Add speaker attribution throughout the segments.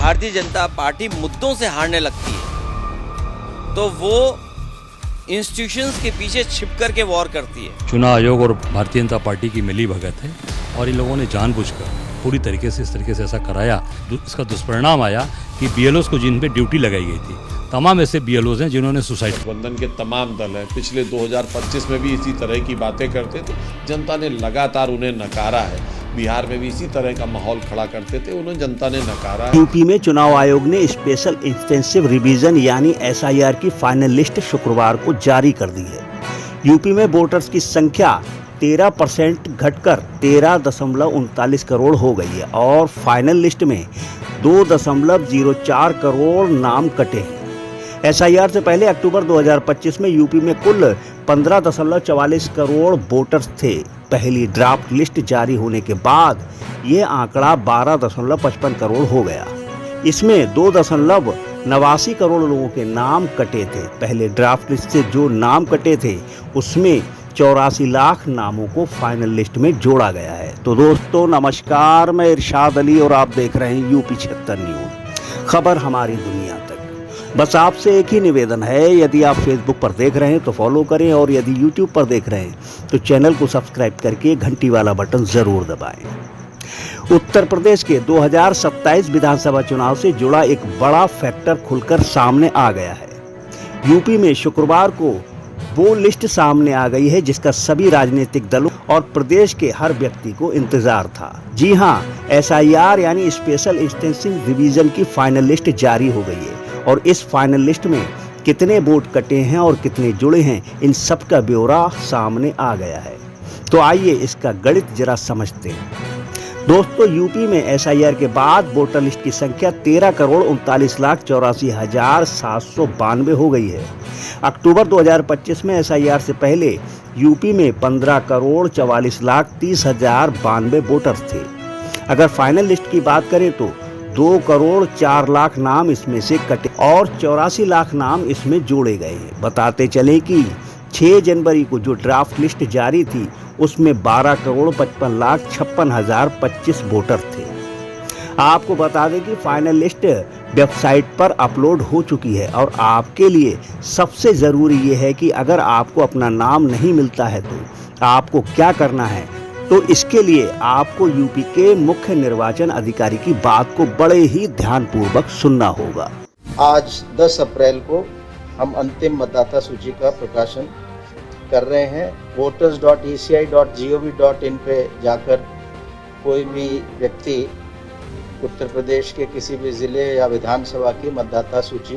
Speaker 1: Bharatiya Janata party मुद्दों से हारने लगती है तो वो इंस्टीट्यूशंस के पीछे छिप कर के वॉर करती है।
Speaker 2: चुनाव आयोग और भारतीय जनता पार्टी की मिली भगत है और इन लोगों ने जानबूझकर पूरी तरीके से इस तरीके से ऐसा कराया। इसका दुष्परिणाम आया कि बीएलओस को जिन पे ड्यूटी लगाई गई थी तमाम ऐसे बीएलओस हैं जिन्होंने सुसाइड।
Speaker 3: गठबंधन के तमाम दल हैं, पिछले 2025 में भी इसी तरह की बातें करते थे, जनता ने लगातार उन्हें नकारा है। बिहार में भी इसी तरह का माहौल खड़ा करते थे, उन्हें जनता ने नकारा है।
Speaker 4: यूपी में चुनाव आयोग ने स्पेशल इंटेंसिव रिवीजन यानी एसआईआर की फाइनल लिस्ट शुक्रवार को जारी कर दी है। यूपी में वोटर्स की संख्या 13% घटकर 13.39 करोड़ हो गई है और फाइनल लिस्ट में 2.04 करोड़ नाम कटे हैं। एसआईआर से पहले अक्टूबर 2025 में यूपी में कुल 15.44 करोड़ वोटर्स थे। पहली ड्राफ्ट लिस्ट जारी होने के बाद ये आंकड़ा 12.55 करोड़ हो गया। इसमें 2.89 करोड़ लोगों के नाम कटे थे। पहले ड्राफ्ट लिस्ट से जो नाम कटे थे उसमें 84 लाख नामों को फाइनल लिस्ट में जोड़ा गया है। तो दोस्तों नमस्कार, मैं इरशाद अली और आप देख रहे हैं यूपी 76 न्यूज़, खबर हमारी दुनिया तक। बस आपसे एक ही निवेदन है, यदि आप फेसबुक पर देख रहे हैं तो फॉलो करें और यदि यूट्यूब पर देख रहे हैं तो चैनल को सब्सक्राइब करके घंटी वाला बटन जरूर दबाएं। उत्तर प्रदेश के 2027 विधानसभा चुनाव से जुड़ा एक बड़ा फैक्टर खुलकर सामने आ गया है। यूपी में शुक्रवार को वो लिस्ट सामने आ गई है जिसका सभी राजनीतिक दलों और प्रदेश के हर व्यक्ति को इंतजार था। जी हां, एसआईआर यानी स्पेशल इंटेंसिव रिवीजन की फाइनल लिस्ट जारी हो गई है और इस फाइनल लिस्ट में कितने वोट कटे हैं और कितने जुड़े हैं, इन सब का ब्यौरा सामने आ गया है। तो आइए इसका गणित जरा समझते हैं। दोस्तों, यूपी में एसआईआर के बाद वोटर लिस्ट की संख्या 13,39,84,792 हो गई है। अक्टूबर 2025 में एसआईआर से पहले यूपी में 15,44,30,092 वोटर्स थे। अगर फाइनल लिस्ट की बात करें तो 2,04,00,000 नाम इसमें से कटे और 84 लाख नाम इसमें जोड़े गए हैं। बताते चले कि 6 जनवरी को जो ड्राफ्ट लिस्ट जारी थी उसमें 12,55,56,025 वोटर थे। आपको बता दें कि फाइनल लिस्ट वेबसाइट पर अपलोड हो चुकी है और आपके लिए सबसे ज़रूरी ये है कि अगर आपको अपना नाम नहीं मिलता है तो आपको क्या करना है। तो इसके लिए आपको यूपी के मुख्य निर्वाचन अधिकारी की बात को बड़े ही ध्यानपूर्वक सुनना होगा।
Speaker 5: आज 10 अप्रैल को हम अंतिम मतदाता सूची का प्रकाशन कर रहे हैं। voters.eci.gov.in पे जाकर कोई भी व्यक्ति उत्तर प्रदेश के किसी भी ज़िले या विधानसभा की मतदाता सूची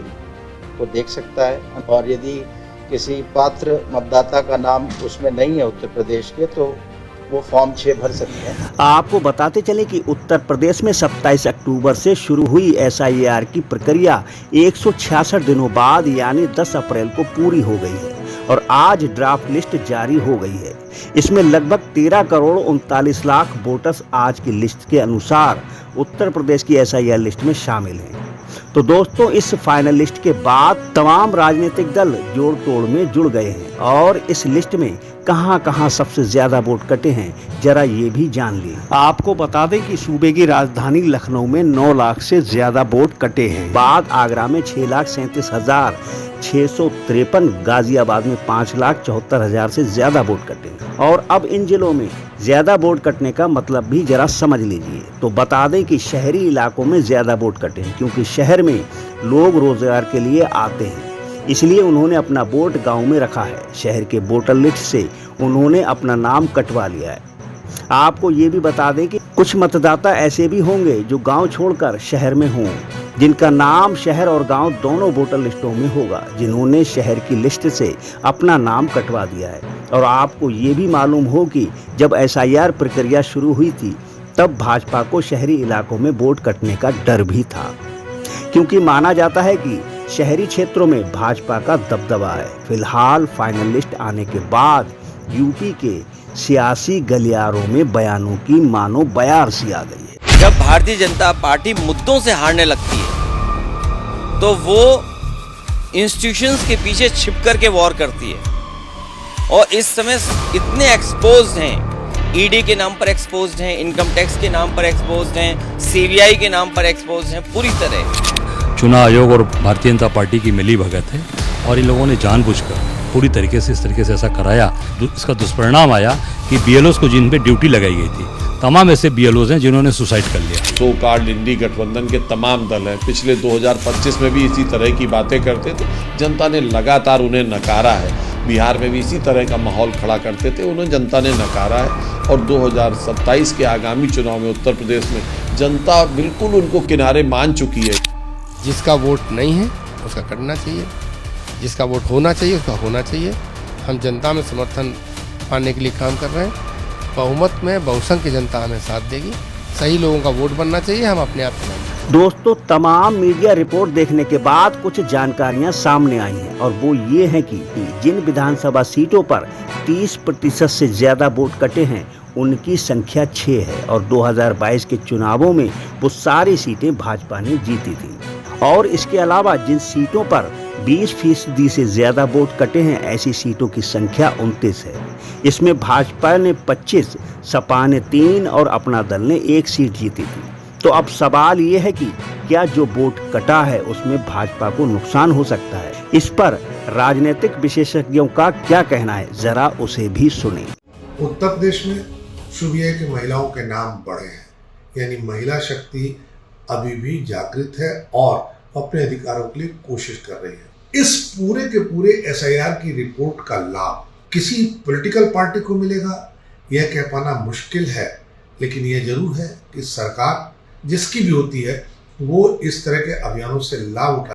Speaker 5: को देख सकता है और यदि किसी पात्र मतदाता का नाम उसमें नहीं है उत्तर प्रदेश के तो वो फॉर्म 6 भर सकते हैं।
Speaker 4: आपको बताते चले कि उत्तर प्रदेश में 27 अक्टूबर से शुरू हुई एसआईआर की प्रक्रिया 166 दिनों बाद यानी 10 अप्रैल को पूरी हो गई है और आज ड्राफ्ट लिस्ट जारी हो गई है। इसमें लगभग 13,39,00,000 वोटर्स आज की लिस्ट के अनुसार उत्तर प्रदेश की एसआईआर लिस्ट में शामिल हैं। तो दोस्तों, इस फाइनल लिस्ट के बाद तमाम राजनीतिक दल जोड़ तोड़ में जुड़ गए हैं और इस लिस्ट में कहां-कहां सबसे ज्यादा वोट कटे हैं जरा ये भी जान ली। आपको बता दें कि सूबे की राजधानी लखनऊ में 9 लाख से ज्यादा वोट कटे हैं। बाद आगरा में 6,37,653, गाजियाबाद में 5,74,000 से ज्यादा वोट कटे हैं। और अब इन जिलों में ज्यादा वोट कटने का मतलब भी जरा समझ लीजिए। तो बता दें कि शहरी इलाकों में ज्यादा वोट कटे हैं क्योंकि शहर में लोग रोजगार के लिए आते हैं, इसलिए उन्होंने अपना वोट गांव में रखा है। शहर के वोटर लिस्ट से उन्होंने अपना नाम कटवा लिया है। आपको ये भी बता दें कि कुछ मतदाता ऐसे भी होंगे जो गांव छोड़कर शहर में हों, जिनका नाम शहर और गांव दोनों वोटर लिस्टों में होगा, जिन्होंने शहर की लिस्ट से अपना नाम कटवा दिया है। और आपको ये भी मालूम हो कि जब एसआईआर प्रक्रिया शुरू हुई थी तब भाजपा को शहरी इलाकों में वोट कटने का डर भी था क्योंकि माना जाता है कि शहरी क्षेत्रों में भाजपा का दबदबा है। फिलहाल फाइनल लिस्ट आने के बाद यूपी के सियासी गलियारों में बयानों की मानो बयार सी आ गई है।
Speaker 1: जब भारतीय जनता पार्टी मुद्दों से हारने लगती है तो वो इंस्टीट्यूशंस के पीछे छिप कर के वॉर करती है और इस समय इतने एक्सपोज हैं ईडी के नाम पर एक्सपोज्ड हैं, इनकम टैक्स के नाम पर एक्सपोज्ड हैं, सीबीआई के नाम पर एक्सपोज्ड हैं पूरी तरह।
Speaker 2: चुनाव आयोग और भारतीय जनता पार्टी की मिली भगत है और इन लोगों ने जानबूझकर पूरी तरीके से इस तरीके से ऐसा कराया। इसका दुष्परिणाम आया कि बीएलओस को जिन पे ड्यूटी लगाई गई थी, तमाम ऐसे बीएलओस हैं जिन्होंने सुसाइड कर लिया।
Speaker 3: सो कार्ड इंडी गठबंधन के तमाम दल हैं, पिछले 2025 में भी इसी तरह की बातें करते थे, जनता ने लगातार उन्हें नकारा है। बिहार में भी इसी तरह का माहौल खड़ा करते थे, उन्हें जनता ने नकारा है। और 2027 के आगामी चुनाव में उत्तर प्रदेश में जनता बिल्कुल उनको किनारे मान चुकी है।
Speaker 6: जिसका वोट नहीं है उसका करना चाहिए, जिसका वोट होना चाहिए उसका होना चाहिए। हम जनता में समर्थन पाने के लिए काम कर रहे हैं। बहुमत में बहुसंख्य की जनता हमें साथ देगी। सही लोगों का वोट बनना चाहिए, हम अपने आप चुनाव।
Speaker 4: दोस्तों, तमाम मीडिया रिपोर्ट देखने के बाद कुछ जानकारियां सामने आई हैं और वो ये है कि जिन विधानसभा सीटों पर 30% से ज्यादा वोट कटे हैं उनकी संख्या 6 है और 2022 के चुनावों में वो सारी सीटें भाजपा ने जीती थी। और इसके अलावा जिन सीटों पर 20% से ज्यादा वोट कटे हैं ऐसी सीटों की संख्या 29 है। इसमें भाजपा ने 25, सपा ने 3 और अपना दल ने 1 सीट जीती थी। तो अब सवाल ये है कि क्या जो वोट कटा है उसमें भाजपा को नुकसान हो सकता है? इस पर राजनीतिक विशेषज्ञों का क्या कहना है, जरा उसे भी सुने।
Speaker 7: उत्तर प्रदेश में शुभ है कि महिलाओं के नाम बढ़े हैं, यानी महिला शक्ति अभी भी जागृत है और अपने अधिकारों के लिए कोशिश कर रही है। इस पूरे के पूरे एसआईआर की रिपोर्ट का लाभ किसी पॉलिटिकल पार्टी को मिलेगा यह कह पाना मुश्किल है, लेकिन यह जरूर है कि सरकार जिसकी भी होती है वो इस तरह के अभियानों से लाभ उठा